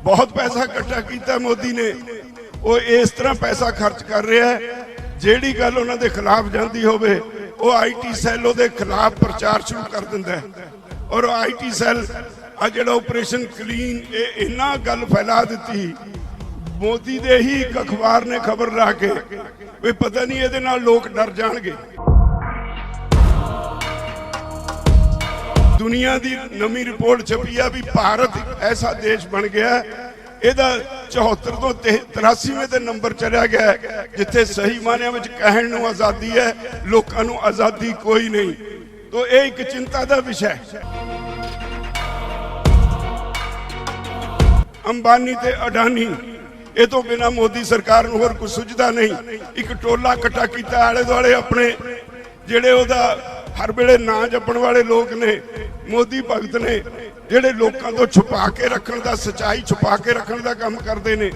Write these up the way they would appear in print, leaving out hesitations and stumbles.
बहुत पैसा इकट्ठा किया मोदी ने, वो इस तरह पैसा खर्च कर रहा है। ਜਿਹੜੀ ਗੱਲ ਉਹਨਾਂ ਦੇ खिलाफ ਜਾਂਦੀ ਹੋਵੇ ਉਹ IT ਸੈੱਲ ਉਹਦੇ खिलाफ प्रचार शुरू कर ਦਿੰਦਾ है। और IT ਸੈੱਲ ਆ ਜਿਹੜਾ ऑपरेशन क्लीन ਇਹ ਇੰਨਾ ਗੱਲ फैला ਦਿੱਤੀ, मोदी दे ही एक अखबार ने खबर ला के भी पता नहीं ਇਹਦੇ ਨਾਲ लोग डर जाएंगे। दुनिया की नवी रिपोर्ट छपी है भी भारत ऐसा देश बन गया, ਇਹਦਾ 74 ਤੋਂ 83वें ਤੇ नंबर चलिया गया जिथे सही मानिया में कहण ਨੂੰ आज़ादी है, लोगों ਨੂੰ आज़ादी कोई नहीं। तो ये एक चिंता का विषय। अंबानी ते अडानी ये तो बिना मोदी सरकार ਨੂੰ ਹੋਰ कुछ सुझदा नहीं। एक टोला इकट्ठा किया आले दुआले अपने ਜਿਹੜੇ ਉਹਦਾ हर वेले ना जपण वाले लोग ने, मोदी भगत ने ਜਿਹੜੇ ਲੋਕਾਂ ਤੋਂ छुपा के रखण ਦਾ, सच्चाई छुपा के रखण ਦਾ काम ਕਰਦੇ ਨੇ।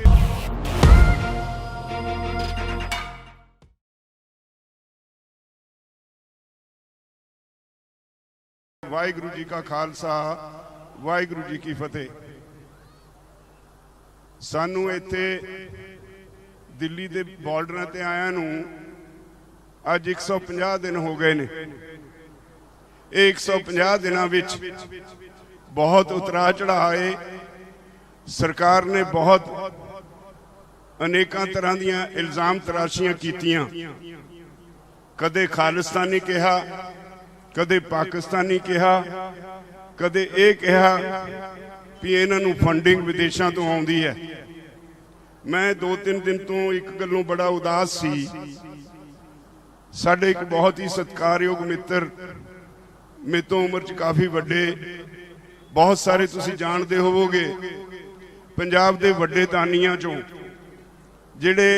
वाहिगुरू जी का खालसा, वाहिगुरू जी की फतेह। सानू इत्थे दिल्ली दे बार्डरां ते आया नूं अज 150 दिन हो गए ने। 150 दिनां विच बहुत उतरा चढ़ाए, सरकार ने बहुत अनेकां तरह दीआं इल्जाम तराशियां कीतियां। कदे खालिस्तानी कहा, कदे पाकिस्तानी कहा, कदे ये कहा भी इन्हां नूं फंडिंग विदेशों तो आउंदी है। मैं 2-3 दिन तो एक गल्लों बड़ा उदास सी। साडे एक बहुत ही सत्कारयोग मित्र, मेरे तो उम्र च काफ़ी वड्डे, बहुत सारे तुसी जानते होवोगे, पंजाब दे वड्डे दानियां चों जिहड़े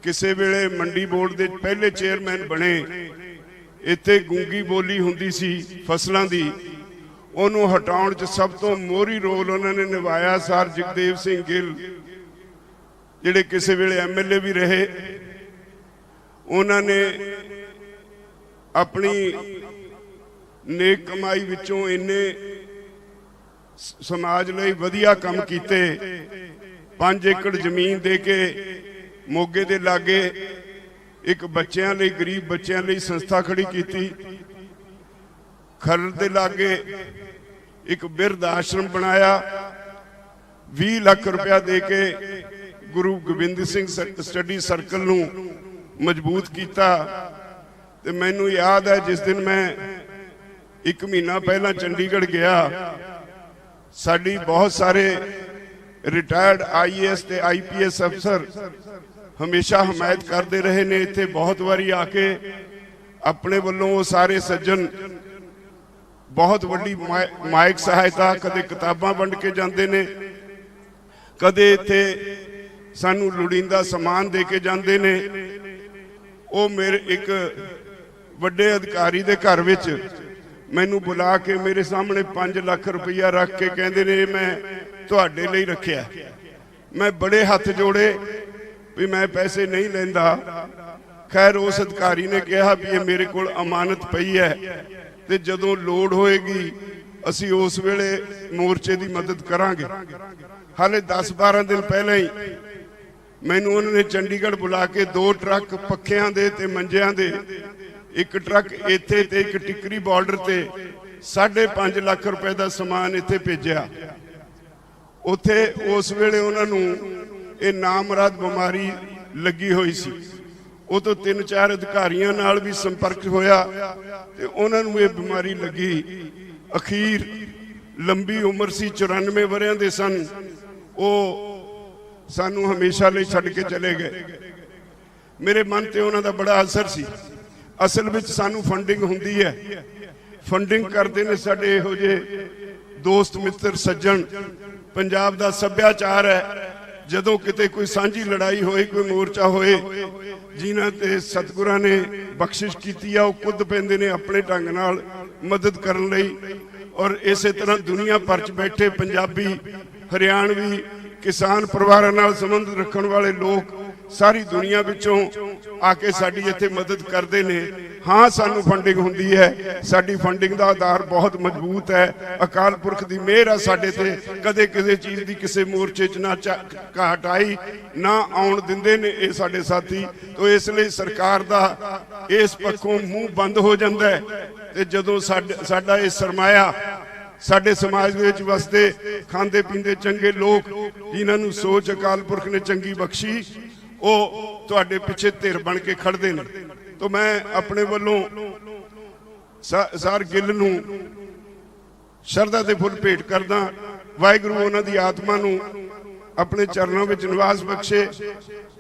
किसी वेले मंडी बोर्ड दे पहले चेयरमैन बने। इत्थे गूंगी बोली हुंदी सी फसलों की, उन्होंने हटाउण च सब तो मोहरी रोल उन्होंने निभाया। सर जगदेव सिंह गिल जिहड़े किसी वेले MLA भी रहे, उन्होंने अपनी नेक कमाई विचों इन्ने समाज लई वधिया काम कीते। 5 एकड़ जमीन दे के मोगे दे लागे एक बच्चों लई, गरीब बच्चों लई संस्था खड़ी की। खरड़ दे लागे एक बिरध आश्रम बनाया। 20 लाख रुपया दे के गुरु गोबिंद सिंह स्टडी सर्कल नूं मजबूत किया। ते मैनूं याद है जिस दिन मैं 1 महीना पहला चंडीगढ़ गया, साड़ी बहुत सारे रिटायर्ड IAS ते IPS अफसर हमेशा हमायत करते रहे ने। इत्थे बहुत बारी आके अपने वालों वो सारे सज्जन बहुत वड्डी माइक सहायता, कदे किताबां वंड के जाते ने, कदे इत्थे सानू लोड़ींदा समान दे के जाते ने। वो मेरे एक वड्डे अधिकारी दे घर विच मैनू बुला के मेरे सामने 5 लाख रुपया रख के कहते ने मैं तुहाडे लई रखिया। मैं बड़े हाथ जोड़े भी मैं पैसे नहीं लेंदा। खैर उस अधिकारी ने कहा भी ये मेरे को अमानत पई है, ते जदों लोड़ होएगी असी उस वेले मोर्चे की मदद करांगे। हाले 10-12 दिन पहले ही मैनू उन्होंने चंडीगढ़ बुला के 2 ट्रक पक्खियां दे ते मंजियां दे, एक ट्रक इत्थे ते एक टिकरी बॉर्डर ते 5.5 लाख रुपए का समान इत्थे भेजिया। उत्थे उस वेले उन्होंने ये नामराद बीमारी लगी हुई सी। वो तो 3-4 अधिकारियों नाल भी संपर्क होया ते उन्होंने ये बीमारी लगी। अखीर लंबी उम्र सी, 94 वरियां दे सन। वो सानू हमेशा लई छड्ड के चले गए। मेरे मन ते उन्हां दा बड़ा असर सी। असल विच सानू फंडिंग हुंदी है, फंडिंग करते ने साडे इहो जे दोस्त मित्र सज्जन। पंजाब दा सभ्याचार है, जदों किते कोई सांझी लड़ाई होए, कोई मोर्चा होए, जिन्हां ते सतगुरां ने बख्शिश कीती आ, वो खुद पैंदे ने अपने ढंग नाल मदद करन लई। और इसे तरह दुनिया भर च बैठे पंजाबी, हरियाणवी, किसान परिवारां नाल संबंध रखण वाले लोग ਸਾਰੀ ਦੁਨੀਆ ਵਿੱਚੋਂ ਆ ਕੇ ਸਾਡੀ ਇੱਥੇ ਮਦਦ ਕਰਦੇ ਨੇ। ਹਾਂ, ਸਾਨੂੰ ਫੰਡਿੰਗ ਹੁੰਦੀ ਹੈ, ਸਾਡੀ ਫੰਡਿੰਗ ਦਾ ਆਧਾਰ ਬਹੁਤ ਮਜ਼ਬੂਤ ਹੈ। ਅਕਾਲ ਪੁਰਖ ਦੀ ਮਿਹਰ ਹੈ ਸਾਡੇ ਤੇ, ਕਦੇ ਕਿਸੇ ਚੀਜ਼ ਦੀ ਕਿਸੇ ਮੋਰਚੇ 'ਚ ਨਾ ਘਾਟ ਆਈ, ਨਾ ਆਉਣ ਦਿੰਦੇ ਨੇ ਇਹ ਸਾਡੇ ਸਾਥੀ। ਤੋ ਇਸ ਲਈ ਸਰਕਾਰ ਦਾ ਇਸ ਪੱਖੋਂ ਮੂੰਹ ਬੰਦ ਹੋ ਜਾਂਦਾ ਹੈ। ਤੇ ਜਦੋਂ ਸਾਡਾ ਇਹ ਸਰਮਾਇਆ ਸਾਡੇ ਸਮਾਜ ਦੇ ਵਿੱਚ ਵਸਦੇ ਖਾਂਦੇ ਪੀਂਦੇ ਚੰਗੇ ਲੋਕ, ਜਿਨ੍ਹਾਂ ਨੂੰ ਸੋਚ ਅਕਾਲ ਪੁਰਖ ਨੇ ਚੰਗੀ ਬਖਸ਼ੀ, ਉਹ ਤੁਹਾਡੇ ਪਿੱਛੇ ਧਿਰ ਬਣ ਕੇ ਖੜਦੇ ਨੇ। ਤਾਂ ਮੈਂ ਆਪਣੇ ਵੱਲੋਂ ਸਰ ਗਿੱਲ ਨੂੰ ਸ਼ਰਧਾ ਦੇ ਫੁੱਲ ਭੇਟ ਕਰਦਾ। ਵਾਹਿਗੁਰੂ ਉਹਨਾਂ ਦੀ ਆਤਮਾ ਨੂੰ ਆਪਣੇ ਚਰਨਾਂ ਵਿੱਚ ਨਿਵਾਸ ਬਖਸ਼ੇ।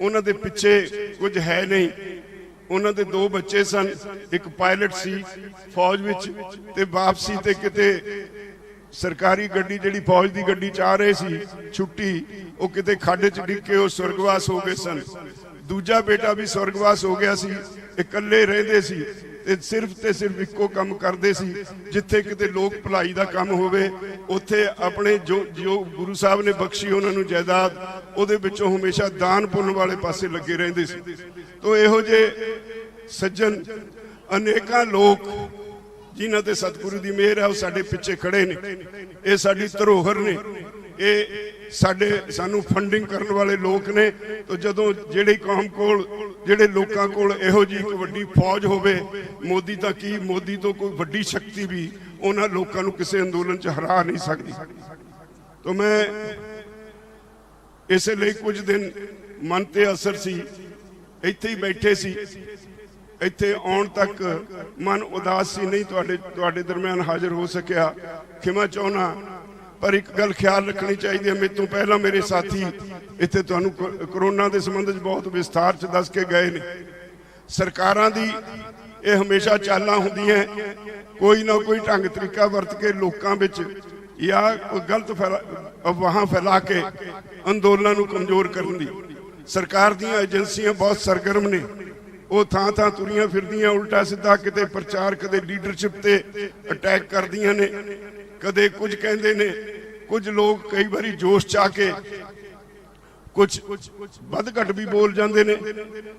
ਉਹਨਾਂ ਦੇ ਪਿੱਛੇ ਕੁਝ ਹੈ ਨਹੀਂ। ਉਹਨਾਂ ਦੇ 2 ਬੱਚੇ ਸਨ, ਇੱਕ ਪਾਇਲਟ ਸੀ ਫੌਜ ਵਿੱਚ, ਤੇ ਵਾਪਸੀ ਤੇ ਕਿਤੇ ਸਰਕਾਰੀ ਗੱਡੀ ਜਿਹੜੀ ਫੌਜ ਦੀ ਗੱਡੀ 'ਚ ਆ ਰਹੇ ਸੀ ਛੁੱਟੀ, ਉਹ ਕਿਤੇ ਖੱਡ 'ਚ ਡਿੱਗ ਕੇ ਉਹ ਸਵਰਗਵਾਸ ਹੋ ਗਏ ਸਨ। ਦੂਜਾ ਬੇਟਾ ਵੀ ਸਵਰਗਵਾਸ ਹੋ ਗਿਆ ਸੀ। ਇਕੱਲੇ ਰਹਿੰਦੇ ਸੀ ਤੇ ਸਿਰਫ ਇੱਕੋ ਕੰਮ ਕਰਦੇ ਸੀ, ਜਿੱਥੇ ਕਿਤੇ ਲੋਕ ਭਲਾਈ ਦਾ ਕੰਮ ਹੋਵੇ ਉੱਥੇ ਆਪਣੇ ਜੋ ਗੁਰੂ ਸਾਹਿਬ ਨੇ ਬਖਸ਼ੀ ਉਹਨਾਂ ਨੂੰ ਜਾਇਦਾਦ, ਉਹਦੇ ਵਿੱਚੋਂ ਹਮੇਸ਼ਾ ਦਾਨ ਪੁੰਨ ਵਾਲੇ ਪਾਸੇ ਲੱਗੇ ਰਹਿੰਦੇ ਸੀ। ਤੋ ਇਹੋ ਜਿਹੇ ਸੱਜਣ ਅਨੇਕਾਂ ਲੋਕ ਜਿਨ੍ਹਾਂ ਤੇ ਸਤਿਗੁਰੂ ਦੀ ਮਿਹਰ ਹੈ, ਉਹ ਸਾਡੇ ਪਿੱਛੇ ਖੜੇ ਨੇ। ਇਹ ਸਾਡੀ ਧਰੋਹਰ ਨੇ, ਇਹ ਸਾਨੂੰ ਫੰਡਿੰਗ ਕਰਨ ਵਾਲੇ ਲੋਕ ਨੇ। ਤੋ ਜਦੋਂ ਜਿਹੜੀ ਕੌਮ ਕੋਲ, ਜਿਹੜੇ ਲੋਕਾਂ ਕੋਲ ਇਹੋ ਜਿਹੀ ਇੱਕ ਵੱਡੀ ਫੌਜ ਹੋਵੇ, ਮੋਦੀ ਤਾਂ ਕੀ, ਮੋਦੀ ਤੋਂ ਕੋਈ ਵੱਡੀ ਸ਼ਕਤੀ ਵੀ ਉਹਨਾਂ ਲੋਕਾਂ ਨੂੰ ਕਿਸੇ ਅੰਦੋਲਨ 'ਚ ਹਰਾ ਨਹੀਂ ਸਕਦੀ। ਤੋ ਮੈਂ ਇਸੇ ਲਈ ਕੁਝ ਦਿਨ ਮਨ ਤੇ ਅਸਰ ਸੀ, ਇੱਥੇ ਹੀ ਬੈਠੇ ਸੀ, ਇੱਥੇ ਆਉਣ ਤੱਕ ਮਨ ਉਦਾਸ ਸੀ, ਨਹੀਂ ਤੁਹਾਡੇ ਦਰਮਿਆਨ ਹਾਜ਼ਰ ਹੋ ਸਕਿਆ, ਖਿਮਾ ਚਾਹੁੰਦਾ। ਪਰ ਇੱਕ ਗੱਲ ਖਿਆਲ ਰੱਖਣੀ ਚਾਹੀਦੀ ਹੈ, ਮੇਰੇ ਤੋਂ ਪਹਿਲਾਂ ਮੇਰੇ ਸਾਥੀ ਇੱਥੇ ਤੁਹਾਨੂੰ ਕਰੋਨਾ ਦੇ ਸੰਬੰਧ 'ਚ ਬਹੁਤ ਵਿਸਥਾਰ 'ਚ ਦੱਸ ਕੇ ਗਏ ਨੇ। ਸਰਕਾਰਾਂ ਦੀ ਇਹ ਹਮੇਸ਼ਾ ਚਾਲਾਂ ਹੁੰਦੀਆਂ, ਕੋਈ ਨਾ ਕੋਈ ਢੰਗ ਤਰੀਕਾ ਵਰਤ ਕੇ ਲੋਕਾਂ ਵਿੱਚ ਜਾਂ ਕੋਈ ਗਲਤ ਅਫਵਾਹਾਂ ਫੈਲਾ ਕੇ ਅੰਦੋਲਨਾਂ ਨੂੰ ਕਮਜ਼ੋਰ ਕਰਨ ਦੀ। ਸਰਕਾਰ ਦੀਆਂ ਏਜੰਸੀਆਂ ਬਹੁਤ ਸਰਗਰਮ ਨੇ, ਉਹ ਥਾਂ ਥਾਂ ਤੁਰੀਆਂ ਫਿਰਦੀਆਂ, ਉਲਟਾ ਸਿੱਧਾ ਕਿਤੇ ਪ੍ਰਚਾਰ, ਕਦੇ ਲੀਡਰਸ਼ਿਪ ਤੇ ਅਟੈਕ ਕਰਦੀਆਂ ਨੇ, ਕਦੇ ਕੁਝ ਕਹਿੰਦੇ ਨੇ। ਕੁਝ ਲੋਕ ਕਈ ਵਾਰੀ ਜੋਸ਼ 'ਚ ਆ ਕੇ ਕੁਝ ਵੱਧ ਘੱਟ ਵੀ ਬੋਲ ਜਾਂਦੇ ਨੇ,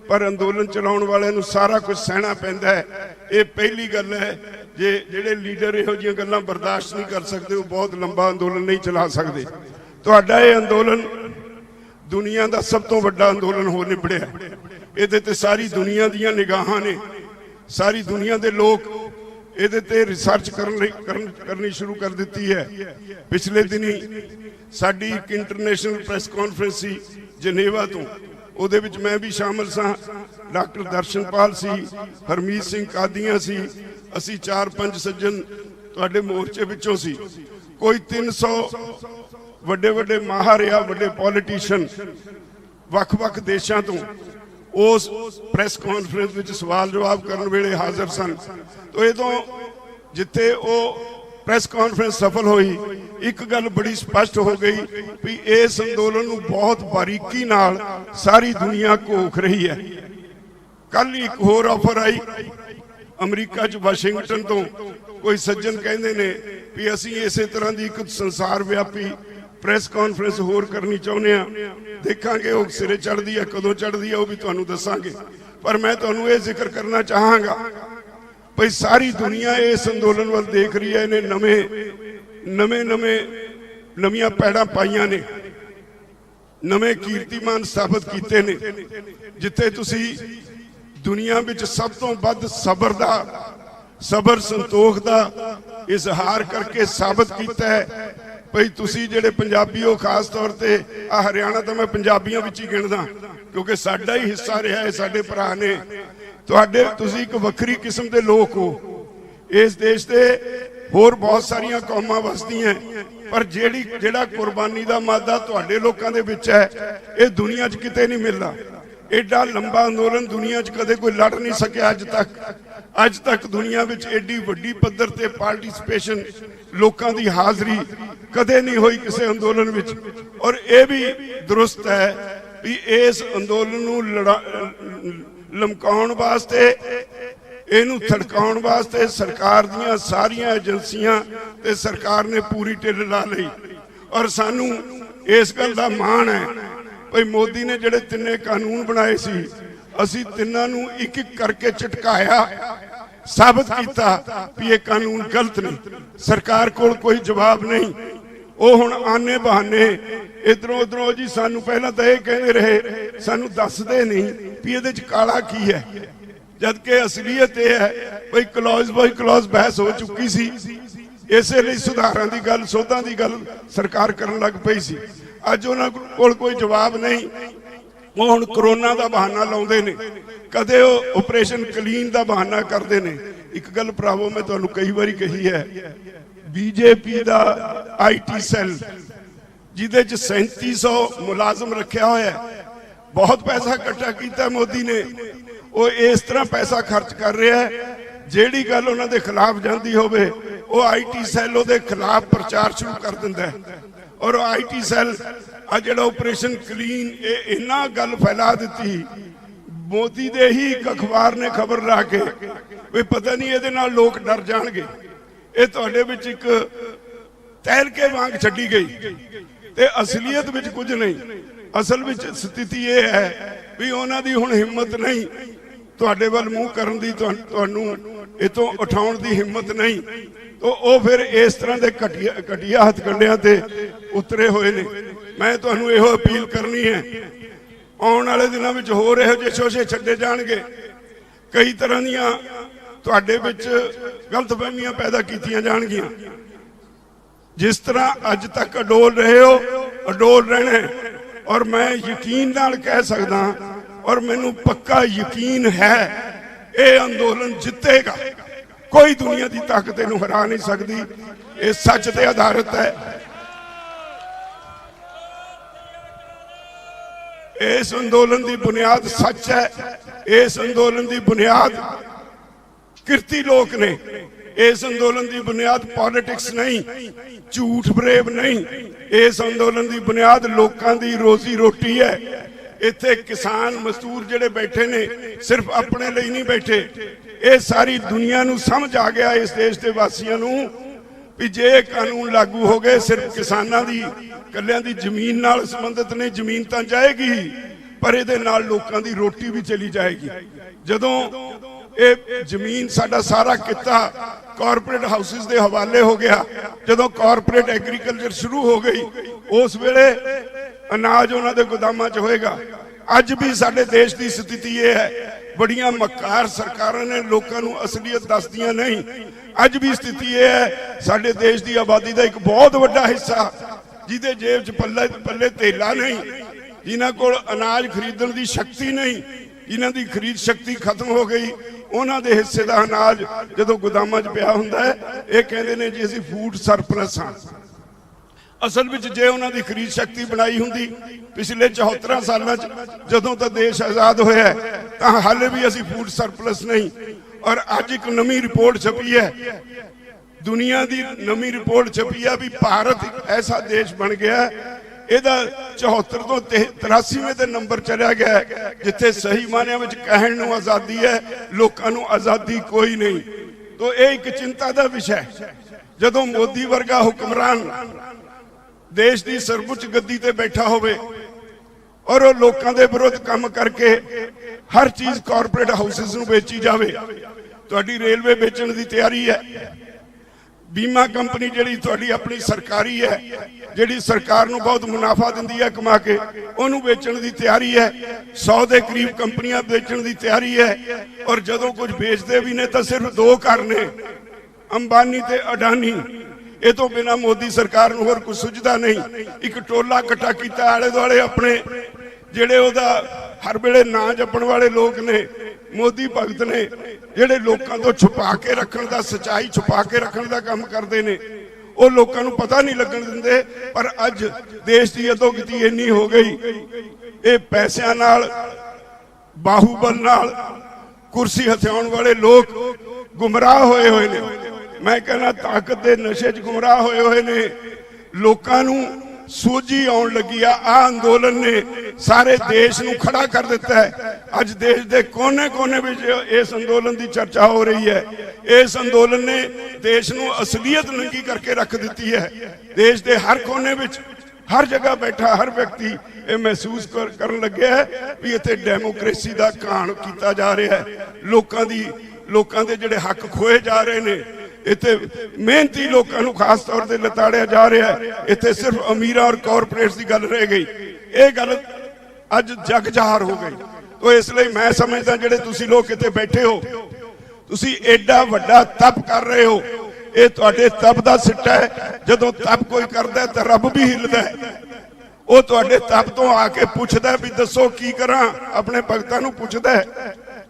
ਪਰ ਅੰਦੋਲਨ ਚਲਾਉਣ ਵਾਲਿਆਂ ਨੂੰ ਸਾਰਾ ਕੁਝ ਸਹਿਣਾ ਪੈਂਦਾ ਹੈ। ਇਹ ਪਹਿਲੀ ਗੱਲ ਹੈ। ਜਿਹੜੇ ਲੀਡਰ ਇਹੋ ਜਿਹੀਆਂ ਗੱਲਾਂ ਬਰਦਾਸ਼ਤ ਨਹੀਂ ਕਰ ਸਕਦੇ, ਉਹ ਬਹੁਤ ਲੰਬਾ ਅੰਦੋਲਨ ਨਹੀਂ ਚਲਾ ਸਕਦੇ। ਤੁਹਾਡਾ ਇਹ ਅੰਦੋਲਨ ਦੁਨੀਆ ਦਾ ਸਭ ਤੋਂ ਵੱਡਾ ਅੰਦੋਲਨ ਹੋ ਨਿਬੜਿਆ। ਇਹਦੇ ਤੇ ਸਾਰੀ ਦੁਨੀਆ ਦੀਆਂ ਨਿਗਾਹਾਂ ਨੇ, ਸਾਰੀ ਦੁਨੀਆ ਦੇ ਲੋਕ ਇਹਦੇ ਤੇ ਰਿਸਰਚ ਕਰਨੀ ਸ਼ੁਰੂ ਕਰ ਦਿੱਤੀ ਹੈ। ਪਿਛਲੇ ਦਿਨੀ ਸਾਡੀ ਇੱਕ ਇੰਟਰਨੈਸ਼ਨਲ ਪ੍ਰੈਸ ਕਾਨਫਰੰਸ ਸੀ ਜਨੇਵਾ ਤੋਂ, ਉਹਦੇ ਵਿੱਚ ਮੈਂ ਵੀ ਸ਼ਾਮਲ ਸਾਂ, ਡਾਕਟਰ ਦਰਸ਼ਨਪਾਲ ਸੀ, ਹਰਮੀਤ ਸਿੰਘ ਕਾਦੀਆਂ ਸੀ, ਅਸੀਂ 4-5 ਸੱਜਣ ਤੁਹਾਡੇ ਮੋਰਚੇ ਵਿੱਚੋਂ ਸੀ। ਕੋਈ 300 ਵੱਡੇ ਮਾਹਰ ਆ, ਵੱਡੇ ਪੋਲੀਟੀਸ਼ੀਅਨ ਵੱਖ-ਵੱਖ ਦੇਸ਼ਾਂ ਤੋਂ ਉਸ ਪ੍ਰੈਸ ਕਾਨਫਰੰਸ ਵਿੱਚ ਸਵਾਲ ਜਵਾਬ ਕਰਨ ਵੇਲੇ ਹਾਜ਼ਰ ਸਨ। ਤੋ ਇਹ ਤੋਂ ਜਿੱਥੇ ਉਹ ਪ੍ਰੈਸ ਕਾਨਫਰੰਸ ਸਫਲ ਹੋਈ, ਇੱਕ ਗੱਲ ਬੜੀ ਸਪਸ਼ਟ ਹੋ ਗਈ ਵੀ ਇਸ ਅੰਦੋਲਨ ਨੂੰ ਬਹੁਤ ਬਾਰੀਕੀ ਨਾਲ ਸਾਰੀ ਦੁਨੀਆ ਘੋਖ ਰਹੀ ਹੈ। ਕੱਲ ਇੱਕ ਹੋਰ ਆਫਰ ਆਈ ਅਮਰੀਕਾ 'ਚ, ਵਾਸ਼ਿੰਗਟਨ ਤੋਂ ਕੋਈ ਸੱਜਣ ਕਹਿੰਦੇ ਨੇ ਵੀ ਅਸੀਂ ਇਸੇ ਤਰ੍ਹਾਂ ਦੀ ਇੱਕ ਸੰਸਾਰ ਵਿਆਪੀ ਪ੍ਰੈਸ ਕਾਨਫਰੰਸ ਹੋਰ ਕਰਨੀ ਚਾਹੁੰਦੇ ਆ। ਦੇਖਾਂਗੇ ਉਹ ਸਿਰੇ ਚੜ੍ਹਦੀ ਹੈ, ਕਦੋਂ ਚੜ੍ਹਦੀ ਹੈ ਉਹ ਵੀ ਤੁਹਾਨੂੰ ਦੱਸਾਂਗੇ। ਪਰ ਮੈਂ ਤੁਹਾਨੂੰ ਇਹ ਜ਼ਿਕਰ ਕਰਨਾ ਚਾਹਾਂਗਾ ਭਈ ਸਾਰੀ ਦੁਨੀਆ ਇਸ ਅੰਦੋਲਨ ਵੱਲ ਦੇਖ ਰਹੀ ਹੈ। ਇਹਨੇ ਨਵੀਆਂ ਪੈੜਾਂ ਪਾਈਆਂ ਨੇ, ਨਵੇਂ ਕੀਰਤੀਮਾਨ ਸਥਾਪਿਤ ਕੀਤੇ ਨੇ। ਜਿੱਥੇ ਤੁਸੀਂ ਦੁਨੀਆ ਵਿੱਚ ਸਭ ਤੋਂ ਵੱਧ ਸਬਰ ਸੰਤੋਖ ਦਾ ਇਜ਼ਹਾਰ ਕਰਕੇ ਸਾਬਤ ਕੀਤਾ ਹੈ ਭਈ ਤੁਸੀਂ ਜਿਹੜੇ ਪੰਜਾਬੀ ਹੋ, ਖਾਸ ਤੌਰ ਤੇ ਆ ਹਰਿਆਣਾ ਤਾਂ ਮੈਂ ਪੰਜਾਬੀਆਂ ਵਿੱਚ ਹੀ ਗਿਣਦਾ ਕਿਉਂਕਿ ਸਾਡਾ ਹੀ ਹਿੱਸਾ ਰਿਹਾ ਹੈ, ਸਾਡੇ ਭਰਾ ਨੇ। ਤੁਸੀਂ ਇੱਕ ਵੱਖਰੀ ਕਿਸਮ ਦੇ ਲੋਕ ਹੋ। ਇਸ ਦੇਸ਼ ਦੇ ਹੋਰ ਬਹੁਤ ਸਾਰੀਆਂ ਕੌਮਾਂ ਵਸਦੀਆਂ, ਪਰ ਜਿਹੜਾ ਕੁਰਬਾਨੀ ਦਾ ਮਾਦਾ ਤੁਹਾਡੇ ਲੋਕਾਂ ਦੇ ਵਿੱਚ ਹੈ, ਇਹ ਦੁਨੀਆ 'ਚ ਕਿਤੇ ਨਹੀਂ ਮਿਲਦਾ। ਐਡਾ ਲੰਬਾ ਅੰਦੋਲਨ ਦੁਨੀਆ 'ਚ ਕਦੇ ਕੋਈ ਲੜ ਨਹੀਂ ਸਕਿਆ ਅੱਜ ਤੱਕ ਦੁਨੀਆ ਵਿੱਚ ਐਡੀ ਵੱਡੀ ਪੱਧਰ ਤੇ ਪਾਰਟਿਸਿਪੇਸ਼ਨ, ਲੋਕਾਂ ਦੀ ਹਾਜ਼ਰੀ ਕਦੇ ਨਹੀਂ ਹੋਈ ਕਿਸੇ ਅੰਦੋਲਨ ਵਿੱਚ। ਔਰ ਇਹ ਵੀ ਦਰੁਸਤ ਹੈ ਵੀ ਇਸ ਅੰਦੋਲਨ ਨੂੰ ਲਮਕਾਉਣ ਵਾਸਤੇ, ਇਹਨੂੰ ਥੜਕਾਉਣ ਵਾਸਤੇ ਸਰਕਾਰ ਦੀਆਂ ਸਾਰੀਆਂ ਏਜੰਸੀਆਂ ਤੇ ਸਰਕਾਰ ਨੇ ਪੂਰੀ ਢਿੱਲ ਲਾ ਲਈ। ਔਰ ਸਾਨੂੰ ਇਸ ਗੱਲ ਦਾ ਮਾਣ ਹੈ भाई मोदी ने जिहड़े तिन्ने कानून बनाए सी असी तिन्नां नूं एक एक करके झटकाया, साबित किया भी ये कानून गलत नहीं। सरकार कोल कोई जवाब नहीं। वो हुण आने बहाने इधरों उधरों जी सानू पहला तो यह कहते रहे सानू दसदे नहीं भी इहदे च काला की है, जबकि असलीयत यह है भाई क्लॉज बाई क्लॉज बहस हो चुकी सी। इसे लिए सुधारां दी गल सोधां दी गल सरकार करन लग पई सी। अज उन्हां कोल कोई जवाब नहीं। वो हुण करोना का बहाना लाउंदे ने, कदे ऑपरेशन क्लीन का बहाना करते ने। एक गल भरावो मैं तुहानूं कई बारी कही है, बीजेपी का IT सैल जिहदे च 3700 मुलाजम रखा होया है, बहुत पैसा इकट्ठा किया मोदी ने। वो इस तरह पैसा खर्च कर रहा है जिहड़ी गल उन्हां दे खिलाफ जांदी होवे वो IT सैल उहदे खिलाफ प्रचार शुरू कर दिंदा है। और IT सैल आ जिहड़ा ऑपरेशन क्लीन इन्ना गल फैला दी, मोदी दे ही एक अखबार ने खबर ला के भी पता नहीं ये नाल लोग डर जाणगे। ये तुहाडे विच एक तैलके वांग छड्डी गई ते असलीयत विच कुछ नहीं। असल विच स्थिति ये है भी उन्हां दी हुण हिम्मत नहीं तुहाडे वल मूँह करन दी, तुहानूं इतों उठाउण दी हिम्मत नहीं। तो वो फिर इस तरह के घटिया हथकंडियां ते उतरे हुए ने। मैं तुहानूं इहो अपील करनी है, आउण वाले दिनां विच होर इहो जिहे शोशे छड्डे जाणगे। कई तरह दीआं तुहाडे विच गलतफहमियां पैदा कीतियां जाणगियां। जिस तरह अज तक अडोल रहे हो अडोल रहना है। और मैं यकीन नाल कह सकदा और मैनूं पक्का यकीन है ये अंदोलन जितेगा। कोई दुनिया की ताकत इहनूं हरा नहीं सकती। ये सच ते आधारित है। इस अंदोलन की बुनियाद सच है। इस अंदोलन की बुनियाद किरती लोग ने। इस अंदोलन की बुनियाद पॉलिटिक्स नहीं, झूठ फरेब नहीं। इस अंदोलन की बुनियाद लोगों की रोजी रोटी है। इत्थे किसान मजदूर जिहड़े बैठे ने सिर्फ अपने लिए नहीं बैठे, ये सारी दुनिया नूं समझ आ गया इस देश के वासियों नूं भी जे कानून लागू हो गए सिर्फ किसानां दी कल्लियां दी जमीन नाल संबंधित नहीं। जमीन तां जाएगी पर इहदे नाल लोकां दी रोटी भी चली जाएगी। जदों ये जमीन साडा सारा किता कॉरपोरेट हाउसिस दे हवाले हो गया, जदों कॉरपोरेट एग्रीकल्चर शुरू हो गई उस वेले अनाज उन्हां दे गोदामां च होएगा। अज भी साडे देश की स्थिति ये है, बड़ियां मक्कार सरकारां ने लोकां नूं असलीयत दसदियां नहीं। अज भी स्थिति ये है, साडे देश की आबादी का एक बहुत बड़ा हिस्सा जिहदे जेब च पल्ले पल्ले तेला नहीं, जिन्हां कोल अनाज खरीदण की शक्ति नहीं, जिन्हां की खरीद शक्ति खत्म हो गई, उन्हां दे हिस्से का अनाज जदों गोदामां च पिया हुंदा है ये कहंदे ने जी असीं फूड सरप्लस हां। असल में जे उन्हां दी खरीद शक्ति बनाई हुंदी पिछले 74 सालों जदों तो देश आजाद होया तां हाले भी असीं फूड सरप्लस नहीं। और अज एक नवी रिपोर्ट छपी है, दुनिया की नवी रिपोर्ट छपी है भी भारत ऐसा देश बन गया ਇਹਦਾ 74 ਤੋਂ 83वें ਦੇ नंबर चलिया गया जिथे सही मानिया में कहण नूं आज़ादी है, लोकां नूं आज़ादी कोई नहीं। तो ये एक चिंता का विषय जदों मोदी वर्गा हुक्मरान देश की सर्वोच्च गद्दी ते बैठा होवे और वो लोकां दे विरुद्ध काम करके हर चीज कॉरपोरेट हाउसिस नूं बेची जावे। तुहाडी रेलवे बेचण की तैयारी है, बीमा कंपनी जिहड़ी तुहाडी अपनी सरकारी है जिहड़ी सरकार नूं बहुत मुनाफा दिंदी है कमा के उहनूं बेचण की तैयारी है। 100 के करीब कंपनियां बेचण की तैयारी है। और जदों कुछ बेचते भी ने तो सिर्फ 2 घर ने, अंबानी ते अडानी। ये तो बिना मोदी सरकार नूं होर कुछ सुझदा नहीं। एक टोला इकट्ठा किया आले दुआले अपने जिहड़े ओहदा हर वेले ना जपण वाले लोग ने, मोदी भगत ने जिहड़े लोकां तो छुपा के रखण दा, सच्चाई छुपा के रखण दा काम करदे ने। वो लोगों को पता नहीं लगन दिंदे। पर अज देश की अधोगति इन्नी हो गई, ये पैसों नाल बाहूबल नाल कुर्सी हथियाउण वाले लोग गुमराह होए हुए ने। मैं कहना ताकत के नशे च गुमराह होए हुए ने। लोकां नूं सूझी आउण लगी आ अंदोलन ने सारे देश नूं खड़ा कर दिता है। अज देश के कोने कोने में इस अंदोलन की चर्चा हो रही है। इस अंदोलन ने देश नूं असलीयत नंगी करके रख दी है। देश के हर कोने में हर जगह बैठा हर व्यक्ति ये महसूस करन लग्या है भी इत्थे डेमोक्रेसी का घाण किया जा रहा है। लोकां दे जिहड़े हक खोए जा रहे ने, इत्थे मेहनती लोकां नूं खास तौर पर लताड़िया जा रहा है। इत्थे सिर्फ अमीरां और कॉरपोरेट्स की गल रह गई। ये गल अज जग जाहिर हो गई। तो इसलिए मैं समझदा जिहड़े तुसीं लोग इत्थे बैठे हो, तुसीं एडा वड्डा तप कर रहे हो, ये तुहाडे तप दा सिट्टा है। जदों तप कोई करदा है तो रब भी हिलदा है। वो तुहाडे तप तो आके पुछदा है भी दसो की करा, अपने भगतां नूं पुछदा है।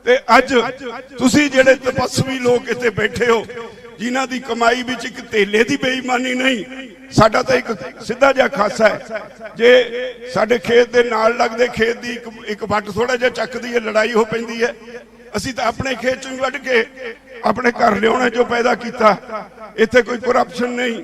ते अज तुसीं जिहड़े तपस्वी लोग इत्थे बैठे हो, जिन्हां दी कमाई विच इक धेले दी बेईमानी नहीं, साडा तो एक सीधा जिहा खासा है। जे साडे खेत दे नाल लगदे खेत दी एक वट थोड़ा जिहा चकदी है, लड़ाई हो पैंदी है, असीं तां अपने खेत चों वड्ढ के अपने घर लियाउणे जो पैदा कीता। इत्थे कोई करप्शन नहीं,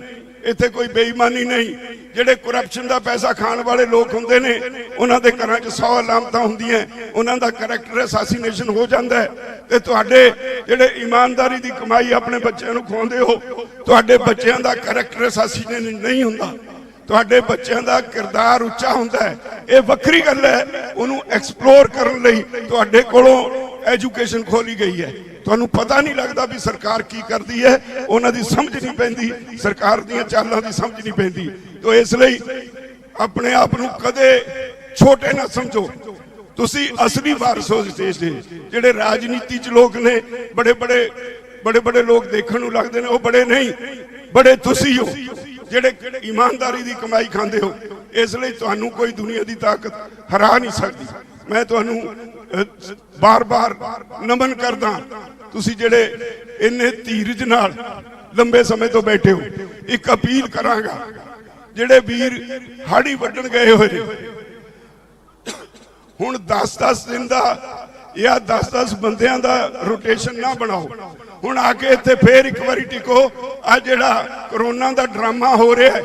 इत्थे कोई बेईमानी नहीं। जिहड़े करप्शन का पैसा खाण वाले लोग हुंदे ने, उन्हां दे घरां 'च 100 अलामतां हुंदियां, उन्हां दा करैक्टर असैसीनेशन हो जांदा है। ते तुहाडे जिहड़े ईमानदारी दी कमाई अपने बच्चों नूं खवाउंदे हो, तुहाडे बच्चों का करैक्टर असैसीनेशन नहीं हुंदा, तुहाडे बच्चों का किरदार उच्चा हुंदा है। ये वक्री गल है। उहनूं एक्सप्लोर करन लई तुहाडे कोलों एजुकेशन खोली गई है। तुहानूं पता नहीं लगता भी सरकार की करती है, उन्हां दी समझ नहीं पैंदी, सरकार दीयां चालां दी समझ नहीं पैंदी। तो इसलिए अपने आप नूं कदे छोटे ना समझो। तुसीं असली वारस हो इस देश दे। जिहड़े राजनीति च लोग ने, बड़े बड़े लोग देखण नूं लगदे ने, वो बड़े नहीं, बड़े तुसीं हो जिहड़े ईमानदारी दी कमाई खांदे हो। इसलिए तुहानूं कोई दुनिया दी ताकत हरा नहीं सकती। मैं तुहानूं बार बार नमन करदा, तुसीं जिहड़े इन्ने धीरज नाल लंबे समय तो बैठे हो। एक अपील करांगा, जिहड़े वीर हाड़ी वड्ढण गए होए ने, हुण 10-10 दिन दा या 10-10 बंदियां दा रोटेशन ना बनाओ। हुण आके इत्थे फिर एक बारी टिको। आ जिहड़ा कोरोना दा ड्रामा हो रहा है,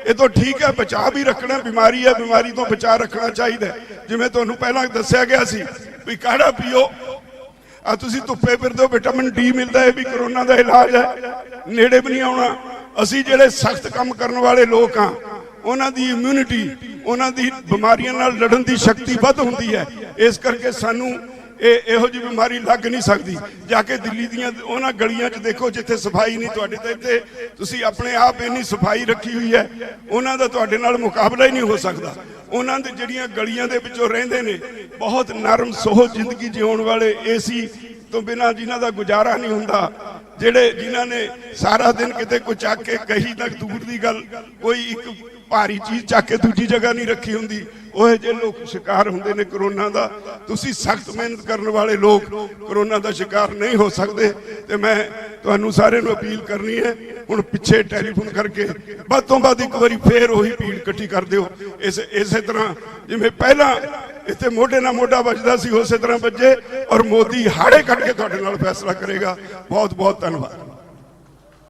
ये तो ठीक है, बचा भी रखना, बीमारी है, बीमारी तो बचा रखना चाहिए। जिवें तुहानूं पहलां दस्सिया गया सी भी काढ़ा पियो, आ तुसीं धुप्पे फिरदे हो, विटामिन डी मिलता है, भी कोरोना का इलाज है, नेड़े भी नहीं आउणा। असीं जिहड़े सख्त काम करन वाले लोग हाँ, उन्हां दी इम्यूनिटी, उन्हां दी बीमारियां नाल लड़न दी शक्ति वध हुंदी है। इस करके सानूं इहो जी बीमारी लग नहीं सकती। जाके दिल्ली दियां उन्हां गलियां च देखो जिथे सफाई नहीं, तुहाडे ते इत्थे तुसीं अपने आप इन्नी सफाई रखी हुई है, उन्हां दा तुहाडे नाल मुकाबला ही नहीं हो सकता। उन्हां दे जिहड़ियां गलियां दे विचों रहिंदे ने, बहुत नरम सोह जिंदगी जिउण वाले, एसी तो बिना जिन्हां दा गुजारा नहीं हुंदा, जिन्हां ने सारा दिन किते कोई चक के कहीं तक दूर दी गल, कोई एक भारी चीज चक के दूजी जगह नहीं रखी हुंदी, ओह जे लोग शिकार हुंदे ने कोरोना दा। तुसीं सख्त मेहनत करने वाले लोग कोरोना दा शिकार नहीं हो सकते। ते मैं तुहानूं सारिआं नूं अपील करनी है, हुण पिछे टैलीफोन करके वध तों वध एक बारी फिर उही भीड़ इकट्ठी कर दिओ। इसे तरह जिवें पहलां इत्थे मोढे नाल मोढा वजदा सी, उसे तरह वजे, और मोदी हाड़े कट के तुहाडे नाल फैसला करेगा। बहुत बहुत धन्नवाद।